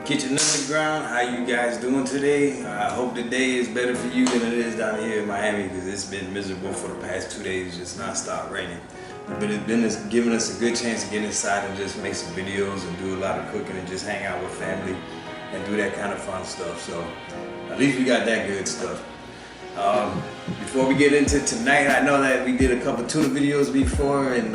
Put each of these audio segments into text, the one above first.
Kitchen Underground, how you guys doing today? I hope the day is better for you than it is down here in Miami because it's been miserable for the past 2 days, just non-stop raining. But it's been giving us a good chance to get inside and just make some videos and do a lot of cooking and just hang out with family and do that kind of fun stuff. So at least we got that good stuff. Before we get into tonight, I know that we did a couple tuna videos before and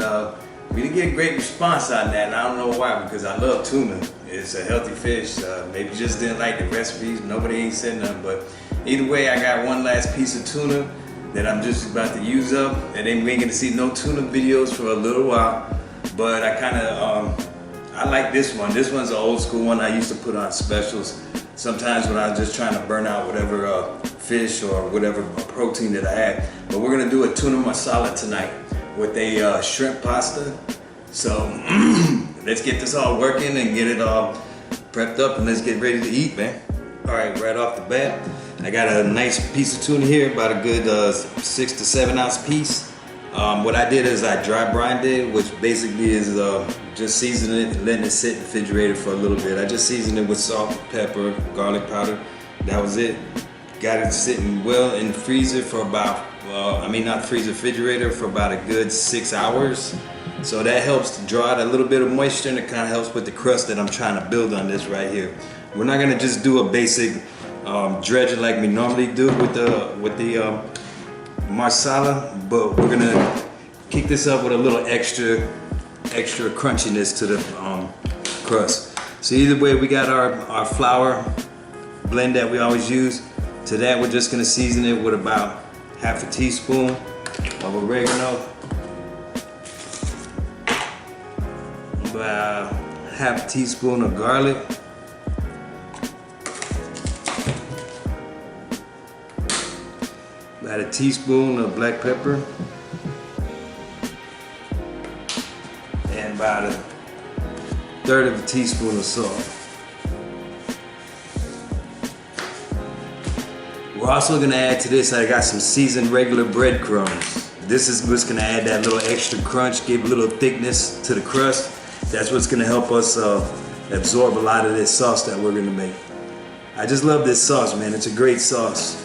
we didn't get a great response on that, and I don't know why, because I love tuna. It's a healthy fish. Maybe just didn't like the recipes. Nobody ain't said nothing, but either way, I got one last piece of tuna that I'm just about to use up, and then we ain't gonna see no tuna videos for a little while. But I kind of, I like this one. This one's an old school one I used to put on specials. Sometimes when I was just trying to burn out whatever fish or whatever protein that I had. But we're gonna do a tuna marsala tonight with a shrimp pasta. So let's get this all working and get it all prepped up and let's get ready to eat, man. All right off the bat, I got a nice piece of tuna here, about a good 6 to 7 ounce piece. What I did is I dry brined it, which basically is just seasoning it and letting it sit in the refrigerator for a little bit. I just seasoned it with salt, pepper, garlic powder. That was it. Got it sitting well in the freezer for about, refrigerator for about a good 6 hours. So that helps to draw out a little bit of moisture and it kind of helps with the crust that I'm trying to build on this right here. We're not gonna just do a basic dredging like we normally do with the Marsala, but we're gonna kick this up with a little extra crunchiness to the crust. So either way, we got our flour blend that we always use. To that, we're just gonna season it with about half a teaspoon of oregano, about half a teaspoon of garlic, about a teaspoon of black pepper, and about a third of a teaspoon of salt. We're also gonna add to this, I got some seasoned regular breadcrumbs. This is what's gonna add that little extra crunch, give a little thickness to the crust. That's what's gonna help us absorb a lot of this sauce that we're gonna make. I just love this sauce, man. It's a great sauce.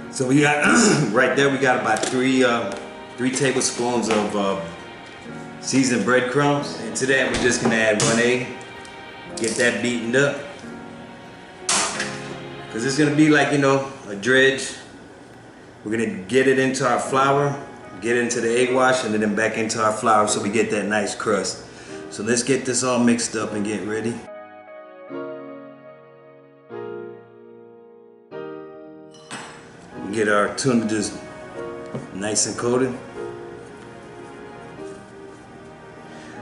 So we got, right there, we got about three tablespoons of seasoned breadcrumbs. And to that, we're just gonna add 1 egg, get that beaten up. Because it's gonna be like, you know, a dredge. We're gonna get it into our flour, get it into the egg wash, and then back into our flour so we get that nice crust. So let's get this all mixed up and get ready. Get our tuna just nice and coated.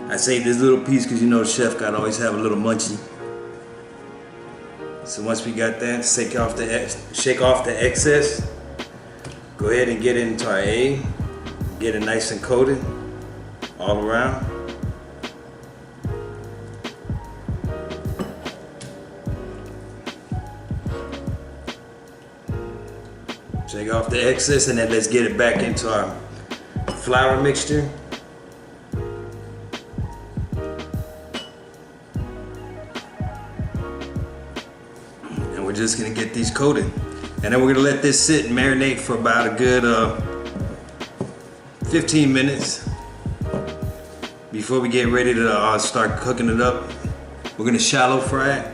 I saved this little piece because you know the chef gotta always have a little munchie. So once we got that, shake off the excess. Go ahead and get it into our egg. Get it nice and coated all around. Shake off the excess and then let's get it back into our flour mixture. And we're just gonna get these coated. And then we're gonna let this sit and marinate for about a good 15 minutes before we get ready to start cooking it up. We're gonna shallow fry it,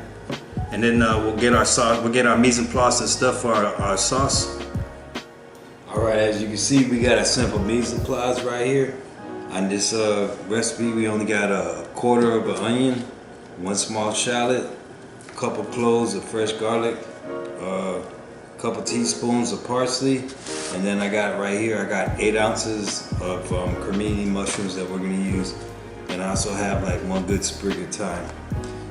and then we'll get our sauce. We'll get our mise en place and stuff for our sauce. All right, as you can see, we got a simple mise en place right here. On this recipe, we only got a quarter of an onion, 1 small shallot, a couple cloves of fresh garlic, a couple teaspoons of parsley, and then I got right here, I got 8 ounces of crimini mushrooms that we're gonna use. And I also have like 1 good sprig of thyme.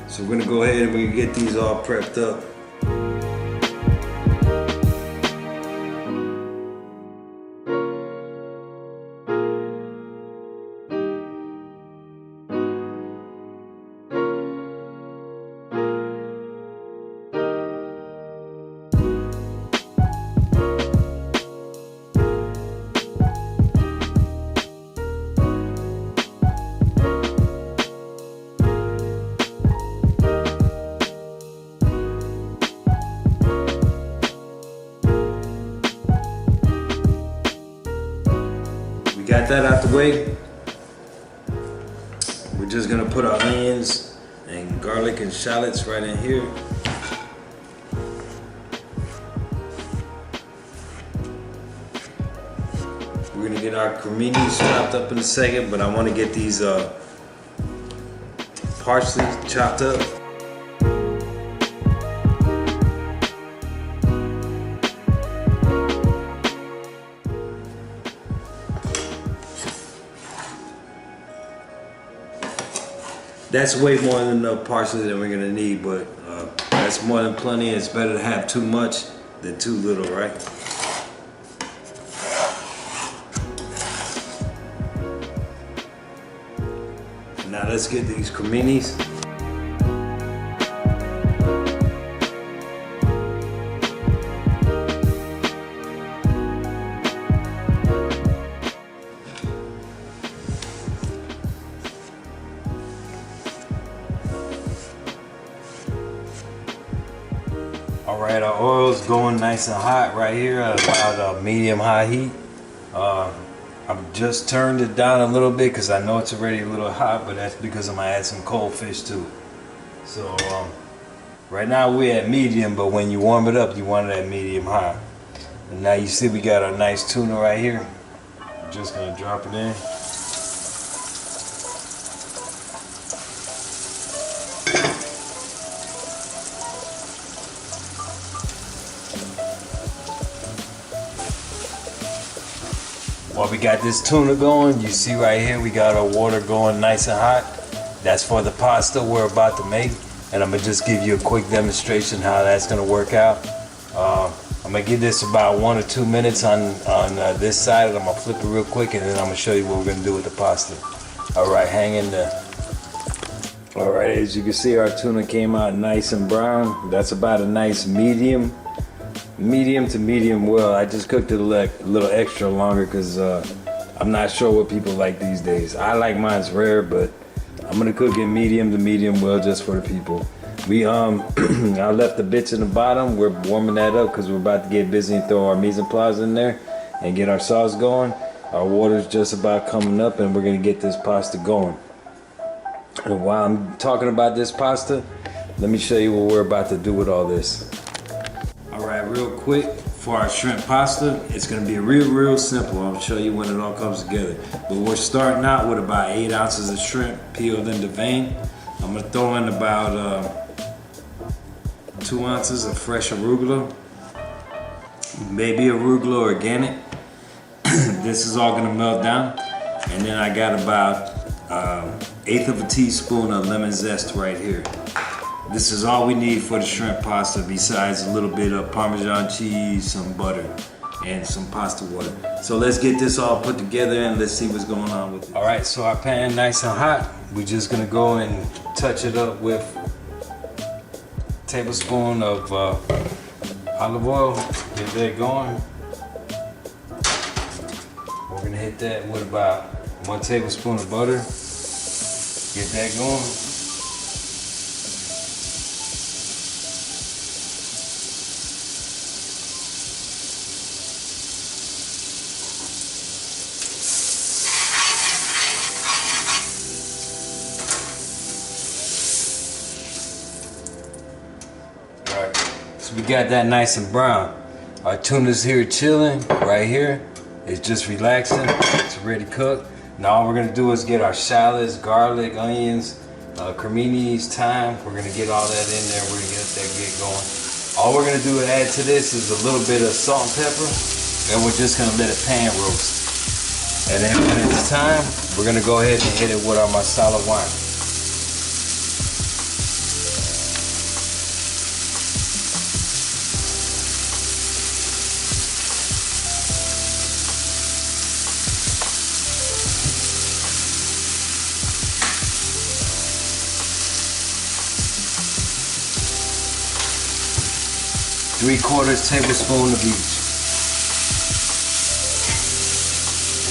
So we're gonna go ahead and we get these all prepped up. got that out the way, we're just gonna put our onions and garlic and shallots right in here. We're gonna get our criminis chopped up in a second, but I want to get these parsley chopped up. That's way more than enough parsley that we're gonna need, but that's more than plenty. It's better to have too much than too little, right? Now let's get these criminis. All right, our oil's going nice and hot right here at about a medium-high heat. I've just turned it down a little bit because I know it's already a little hot, but that's because I'm gonna add some cold fish too. So right now we're at medium, but when you warm it up, you want it at medium-high. And now you see we got our nice tuna right here. I'm just gonna drop it in. While we got this tuna going, you see right here we got our water going nice and hot. That's for the pasta we're about to make, and I'm gonna just give you a quick demonstration how that's gonna work out. I'm gonna give this about 1 or 2 minutes on this side, and I'm gonna flip it real quick, and then I'm gonna show you what we're gonna do with the pasta. All right, hang in there. All right, as you can see, our tuna came out nice and brown. That's about a nice medium to medium well. I just cooked it a little extra longer because I'm not sure what people like these days. I like mine's rare, but I'm gonna cook it medium to medium well just for the people. We I left the bits in the bottom. We're warming that up because we're about to get busy and throw our mise en place in there and get our sauce going. Our water's just about coming up, and we're gonna get this pasta going. And while I'm talking about this pasta, let me show you what we're about to do with all this. Alright, real quick, for our shrimp pasta, it's going to be real simple. I'll show you when it all comes together. But we're starting out with about 8 ounces of shrimp peeled in the vein. I'm going to throw in about 2 ounces of fresh arugula. Maybe arugula organic. This is all going to melt down. And then I got about 1/8 of a teaspoon of lemon zest right here. This is all we need for the shrimp pasta, besides a little bit of Parmesan cheese, some butter, and some pasta water. So let's get this all put together and let's see what's going on with it. All right, so our pan nice and hot. We're just gonna go and touch it up with a tablespoon of olive oil. Get that going. We're gonna hit that with about 1 tablespoon of butter. Get that going. So we got that nice and brown. Our tuna's here chilling right here. It's just relaxing. It's already cooked. Now all we're gonna do is get our shallots, garlic, onions, criminis, thyme. We're gonna get all that in there. We're gonna get that going. All we're gonna do to add to this is a little bit of salt and pepper, and we're just gonna let it pan roast. And then when it's time, we're gonna go ahead and hit it with our Marsala wine. 3/4 tablespoon of each.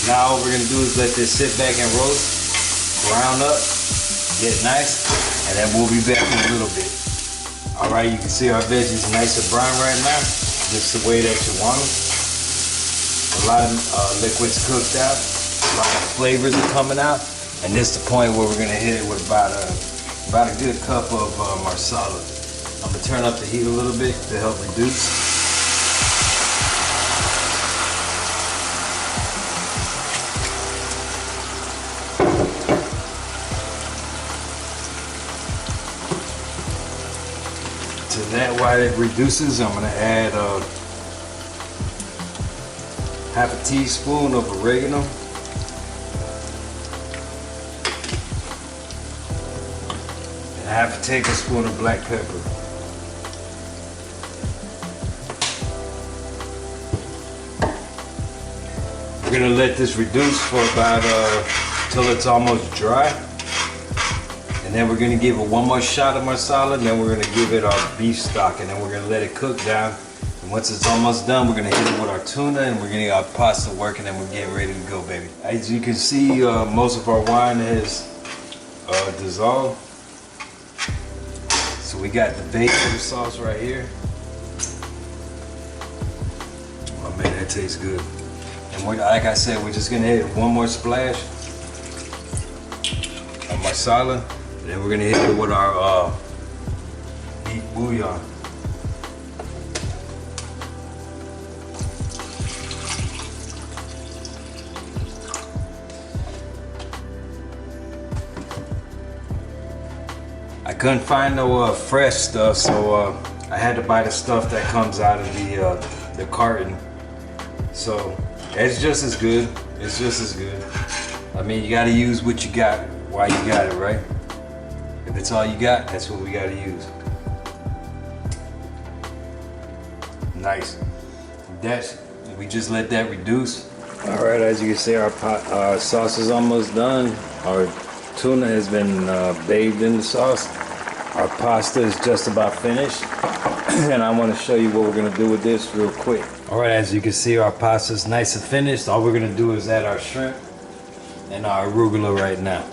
Now all we're gonna do is let this sit back and roast, brown up, get nice, and then we'll be back in a little bit. All right, you can see our veggies nice and brown right now, just the way that you want them. A lot of liquid's cooked out. A lot of flavors are coming out, and this is the point where we're gonna hit it with about a good cup of Marsala. I'm gonna turn up the heat a little bit to help reduce. To that, while it reduces, I'm gonna add half a teaspoon of oregano, and half a tablespoon of black pepper. We're gonna let this reduce for about till it's almost dry. And then we're gonna give it one more shot of Marsala, and then we're gonna give it our beef stock, and then we're gonna let it cook down. And once it's almost done, we're gonna hit it with our tuna, and we're gonna get our pasta working, and we're getting ready to go, baby. As you can see, most of our wine has dissolved. So we got the bacon sauce right here. Oh man, that tastes good. And we're, like I said, we're just gonna hit one more splash of Marsala. And then we're gonna hit it with our beef bouillon. I couldn't find no fresh stuff, so I had to buy the stuff that comes out of the carton. So it's just as good. It's just as good. I mean, you gotta use what you got while you got it, right? If it's all you got, that's what we gotta use. Nice. We just let that reduce. All right, as you can see, our sauce is almost done. Our tuna has been bathed in the sauce. Our pasta is just about finished. And I want to show you what we're gonna do with this real quick. All right, as you can see, our pasta is nice and finished. All we're gonna do is add our shrimp and our arugula right now.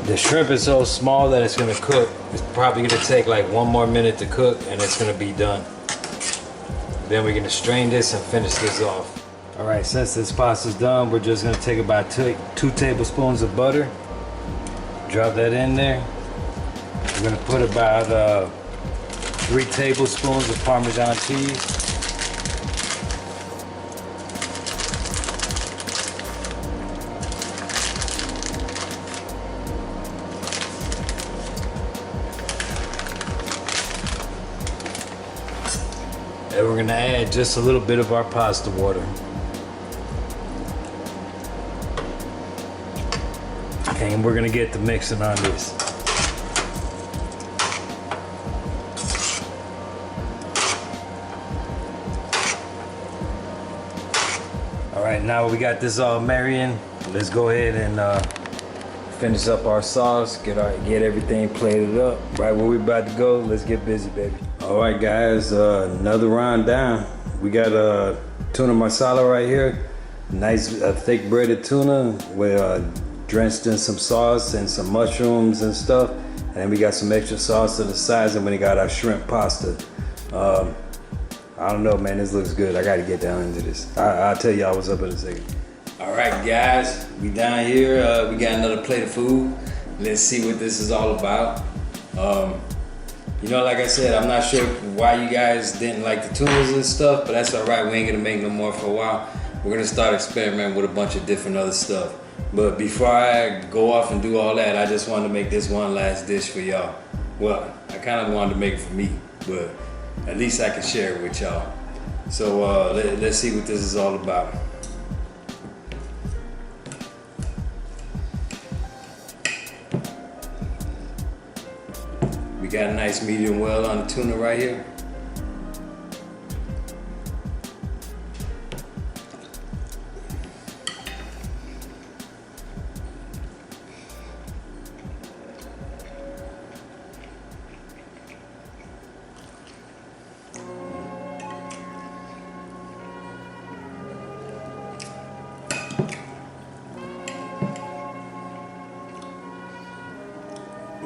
The shrimp is so small that it's gonna cook. It's probably gonna take like 1 more minute to cook, and it's gonna be done. Then we're gonna strain this and finish this off. All right, since this pasta's done, we're just gonna take about 2 tablespoons of butter. Drop that in there. We're gonna put about 3 tablespoons of Parmesan cheese. And we're gonna add just a little bit of our pasta water. Okay, and we're gonna get the mixing on this. All right, now we got this all marrying. Let's go ahead and finish up our sauce, get everything plated up. Right where we're about to go, let's get busy, baby. All right, guys, another round down. We got tuna Marsala right here. Nice thick breaded tuna with drenched in some sauce and some mushrooms and stuff. And then we got some extra sauce to the sides, and we got our shrimp pasta. I don't know, man, this looks good. I gotta get down into this. I'll tell y'all what's up in a second. All right, guys, we down here. We got another plate of food. Let's see what this is all about. You know, like I said, I'm not sure why you guys didn't like the tunas and stuff, but that's all right. We ain't gonna make no more for a while. We're gonna start experimenting with a bunch of different other stuff. But before I go off and do all that, I just wanted to make this one last dish for y'all. Well, I kind of wanted to make it for me, but at least I can share it with y'all. So let's see what this is all about. We got a nice medium well on the tuna right here.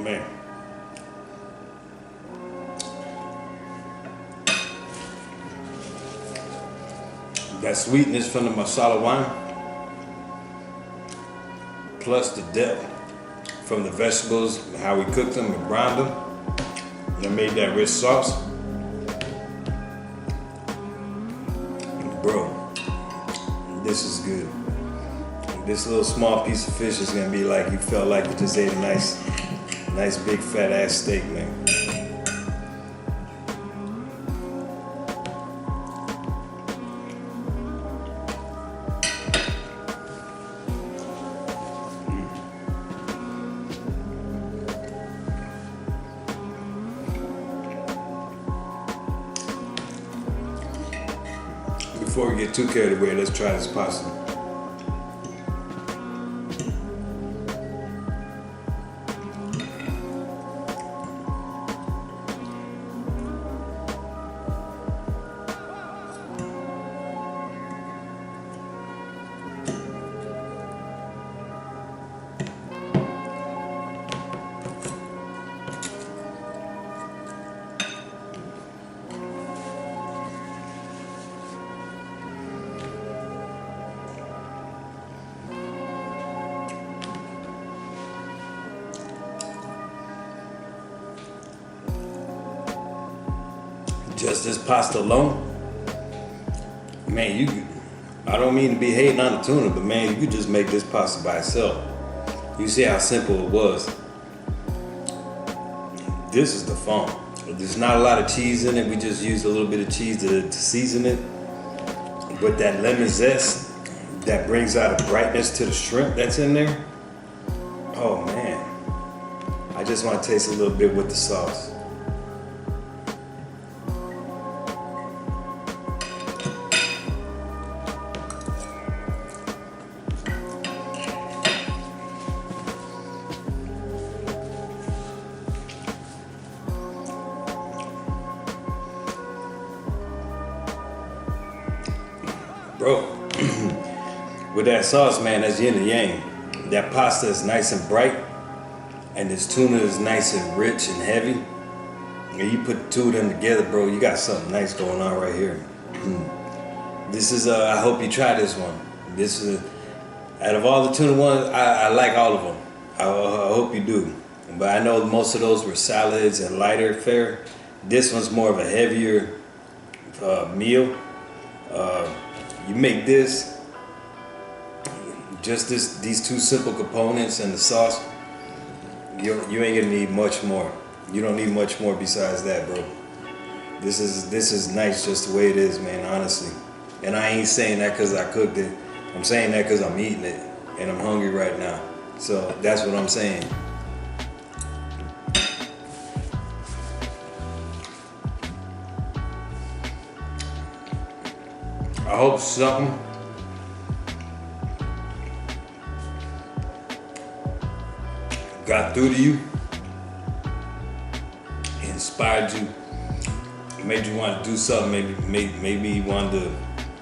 Man. That sweetness from the Marsala wine, plus the depth from the vegetables, how we cooked them and browned them, and made that rich sauce. Bro, this is good. This little small piece of fish is gonna be like you felt like you just ate a nice big fat ass steak, man. Before we get too carried away, let's try this pasta. Just this pasta alone, man, I don't mean to be hating on the tuna, but man, you could just make this pasta by itself. You see how simple it was. This is the fun. There's not a lot of cheese in it. We just used a little bit of cheese to season it. But that lemon zest, that brings out a brightness to the shrimp that's in there. Oh man, I just want to taste a little bit with the sauce. Bro, with that sauce, man, that's yin and yang. That pasta is nice and bright, and this tuna is nice and rich and heavy. And you put the two of them together, bro, you got something nice going on right here. This is, I hope you try this one. This is, out of all the tuna ones, I like all of them. I hope you do. But I know most of those were salads and lighter fare. This one's more of a heavier meal. You make this, just these two simple components and the sauce, you ain't gonna need much more. You don't need much more besides that, bro. This is nice just the way it is, man, honestly. And I ain't saying that because I cooked it. I'm saying that because I'm eating it and I'm hungry right now. So that's what I'm saying. I hope something got through to you, inspired you, made you want to do something. Maybe you wanted to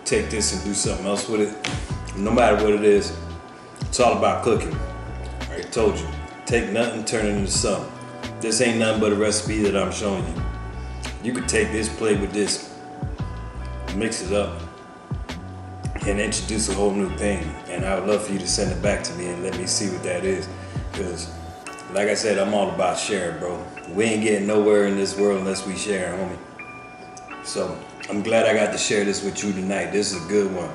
take this and do something else with it. No matter what it is, it's all about cooking. I already told you, take nothing, turn it into something. This ain't nothing but a recipe that I'm showing you. You could take this, play with this, mix it up, and introduce a whole new thing. And I would love for you to send it back to me and let me see what that is. Because, like I said, I'm all about sharing, bro. We ain't getting nowhere in this world unless we share, homie. So, I'm glad I got to share this with you tonight. This is a good one.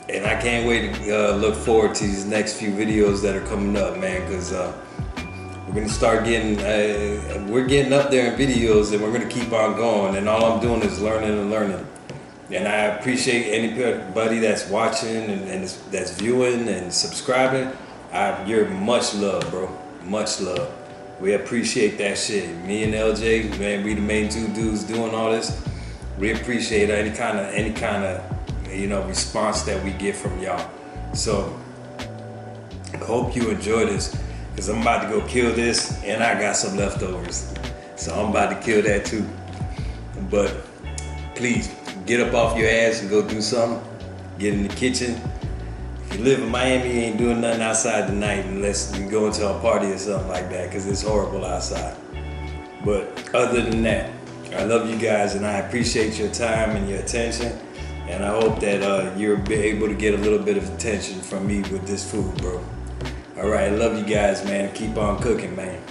And I can't wait to look forward to these next few videos that are coming up, man, because we're gonna start getting, we're getting up there in videos and we're gonna keep on going. And all I'm doing is learning and learning. And I appreciate anybody that's watching and that's viewing and subscribing. You're much love, bro. Much love. We appreciate that shit. Me and LJ, man, we the main two dudes doing all this. We appreciate any kind of response that we get from y'all. So I hope you enjoy this, because I'm about to go kill this and I got some leftovers. So I'm about to kill that too. But please, get up off your ass and go do something. Get in the kitchen, If you live in Miami, you ain't doing nothing outside tonight unless you go into a party or something like that, because it's horrible outside. But other than that, I love you guys and I appreciate your time and your attention. And I hope that you're able to get a little bit of attention from me with this food, bro. All right, I love you guys, man. Keep on cooking, man.